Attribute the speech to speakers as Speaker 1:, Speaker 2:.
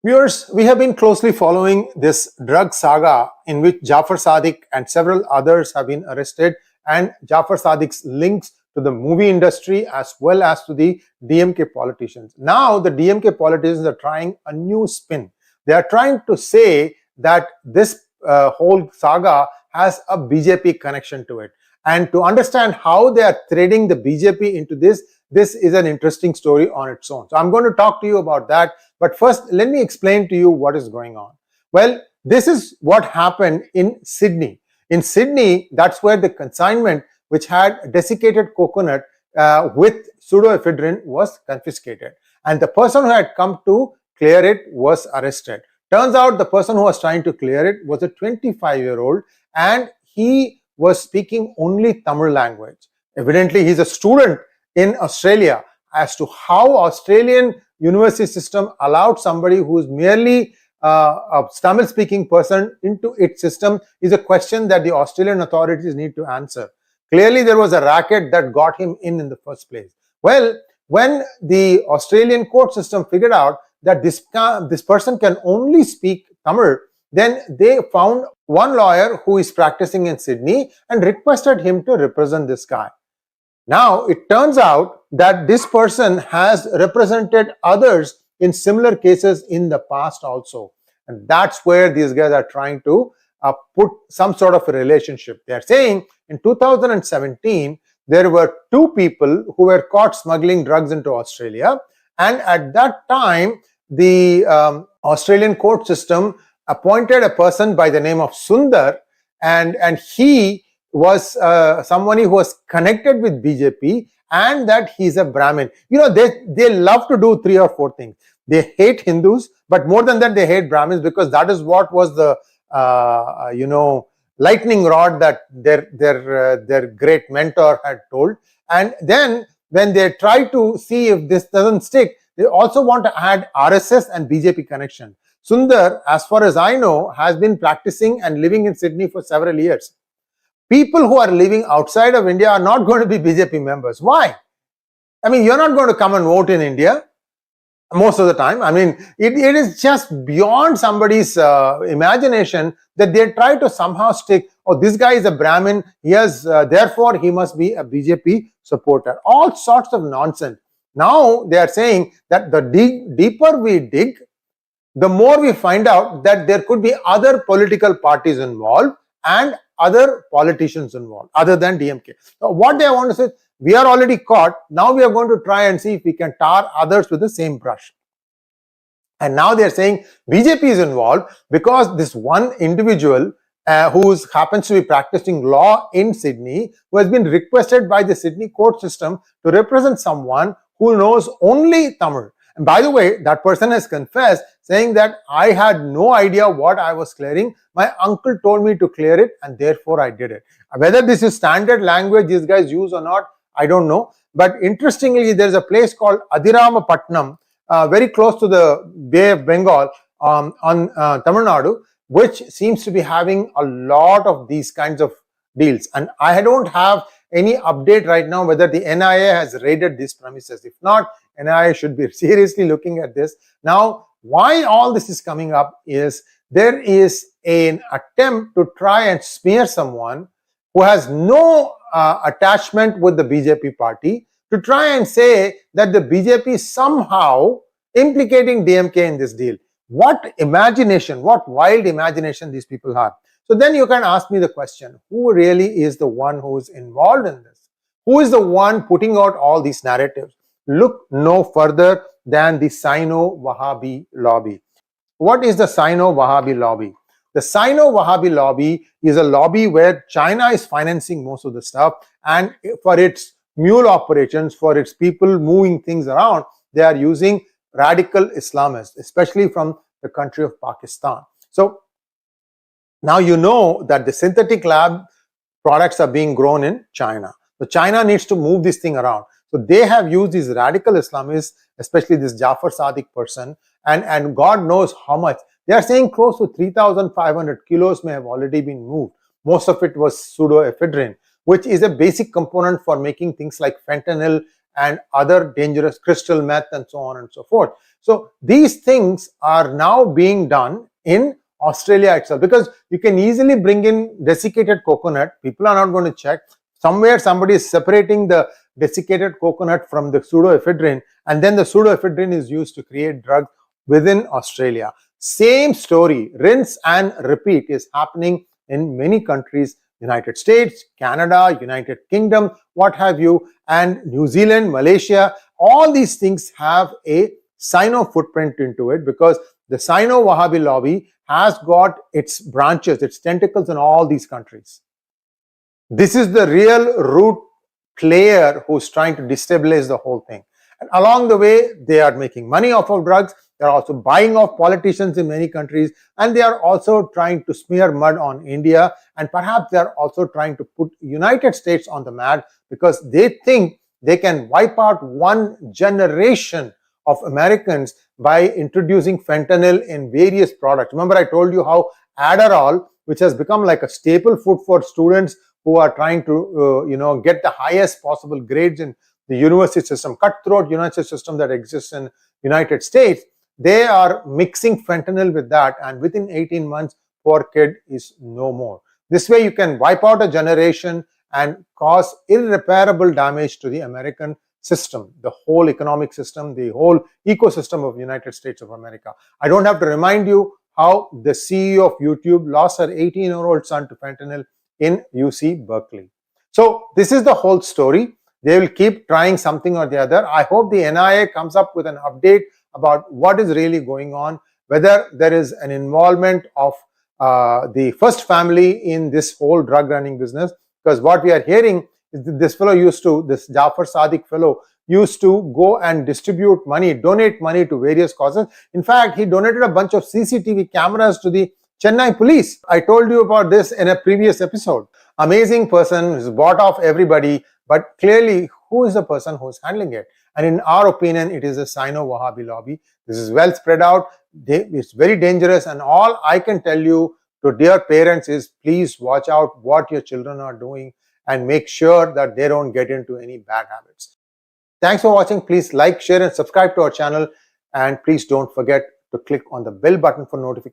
Speaker 1: Viewers, we have been closely following this drug saga in which 𝗣𝙗𝙗 𝗍𝙗 and several others have been arrested, and 𝗣𝙗𝙗 𝗍𝙗's links to the movie industry as well as to the DMK politicians. Now the DMK politicians are trying a new spin. They are trying to say that this whole saga has a BJP connection to it. And to understand how they are threading the BJP into this is an interesting story on its own. So I'm going to talk to you about that. But first, let me explain to you what is going on. Well, this is what happened in Sydney. In Sydney, that's where the consignment which had desiccated coconut with pseudoephedrine was confiscated. And the person who had come to clear it was arrested. Turns out the person who was trying to clear it was a 25-year-old, and he was speaking only Tamil language. Evidently, he's a student in Australia. As to how Australian university system allowed somebody who is merely a Tamil-speaking person into its system is a question that the Australian authorities need to answer. Clearly, there was a racket that got him in the first place. Well, when the Australian court system figured out that this person can only speak Tamil, then they found one lawyer who is practicing in Sydney and requested him to represent this guy. Now, it turns out that this person has represented others in similar cases in the past also. And that's where these guys are trying to put some sort of a relationship. They are saying in 2017, there were two people who were caught smuggling drugs into Australia. And at that time, the Australian court system appointed a person by the name of Sundar, and he was someone who was connected with BJP, and that he's a Brahmin. You know, they love to do 3 or 4 things. They hate Hindus, but more than that, they hate Brahmins, because that is what was the lightning rod that their great mentor had told. And then when they try to see if this doesn't stick, they also want to add RSS and BJP connection. Sundar, as far as I know, has been practicing and living in Sydney for several years. People who are living outside of India are not going to be BJP members. Why? I mean, you're not going to come and vote in India most of the time. I mean, it is just beyond somebody's imagination that they try to somehow stick, oh, this guy is a Brahmin, therefore he must be a BJP supporter. All sorts of nonsense. Now they are saying that the deeper we dig, the more we find out that there could be other political parties involved and other politicians involved other than DMK. So what they want to say is, we are already caught, now we are going to try and see if we can tar others with the same brush. And now they are saying BJP is involved because this one individual who happens to be practicing law in Sydney, who has been requested by the Sydney court system to represent someone who knows only Tamil. And by the way, that person has confessed, saying that I had no idea what I was clearing. My uncle told me to clear it, and therefore I did it. Whether this is standard language these guys use or not, I don't know. But interestingly, there's a place called Adhiramapatnam, very close to the Bay of Bengal on Tamil Nadu, which seems to be having a lot of these kinds of deals. And I don't have any update right now whether the NIA has raided these premises. If not, NIA should be seriously looking at this. Now, why all this is coming up is there is an attempt to try and smear someone who has no attachment with the BJP party, to try and say that the BJP is somehow implicating DMK in this deal. What imagination, what wild imagination these people have. So then you can ask me the question, who really is the one who is involved in this? Who is the one putting out all these narratives? Look no further than the Sino-Wahhabi lobby. What is the Sino-Wahhabi lobby? The Sino-Wahhabi lobby is a lobby where China is financing most of the stuff, and for its mule operations, for its people moving things around, they are using radical Islamists, especially from the country of Pakistan. So now you know that the synthetic lab products are being grown in China. So China needs to move this thing around. So they have used these radical Islamists, especially this 𝗣𝙗𝙗 𝗍𝙗 person, and God knows how much. They are saying close to 3,500 kilos may have already been moved. Most of it was pseudoephedrine, which is a basic component for making things like fentanyl and other dangerous crystal meth and so on and so forth. So these things are now being done in Australia itself, because you can easily bring in desiccated coconut. People are not going to check. Somewhere somebody is separating the desiccated coconut from the pseudoephedrine, and then the pseudoephedrine is used to create drugs within Australia. Same story, rinse and repeat, is happening in many countries, United States, Canada, United Kingdom, what have you, and New Zealand, Malaysia. All these things have a Sino footprint into it, because the Sino-Wahhabi lobby has got its branches, its tentacles in all these countries. This is the real root player who's trying to destabilize the whole thing. And along the way, they are making money off of drugs. They're also buying off politicians in many countries, and they are also trying to smear mud on India, and perhaps they are also trying to put United States on the map, because they think they can wipe out one generation of Americans by introducing fentanyl in various products. Remember, I told you how Adderall, which has become like a staple food for students who are trying to get the highest possible grades in the university system, cutthroat university system that exists in United States, they are mixing fentanyl with that, and within 18 months, poor kid is no more. This way you can wipe out a generation and cause irreparable damage to the American system, the whole economic system, the whole ecosystem of the United States of America. I don't have to remind you how the CEO of YouTube lost her 18-year-old son to fentanyl in UC Berkeley. So this is the whole story. They will keep trying something or the other. I hope the NIA comes up with an update about what is really going on, whether there is an involvement of the first family in this whole drug running business, because what we are hearing is that this 𝗣𝗚𝗫𝙑 fellow used to go and distribute money, donate money to various causes. In fact, he donated a bunch of CCTV cameras to the Chennai police. I told you about this in a previous episode. Amazing person who's bought off everybody, but clearly, who is the person who's handling it? And in our opinion, it is a Sino-Wahhabi lobby. This is well spread out. It's very dangerous. And all I can tell you to dear parents is, please watch out what your children are doing and make sure that they don't get into any bad habits. Thanks for watching. Please like, share, and subscribe to our channel. And please don't forget to click on the bell button for notifications.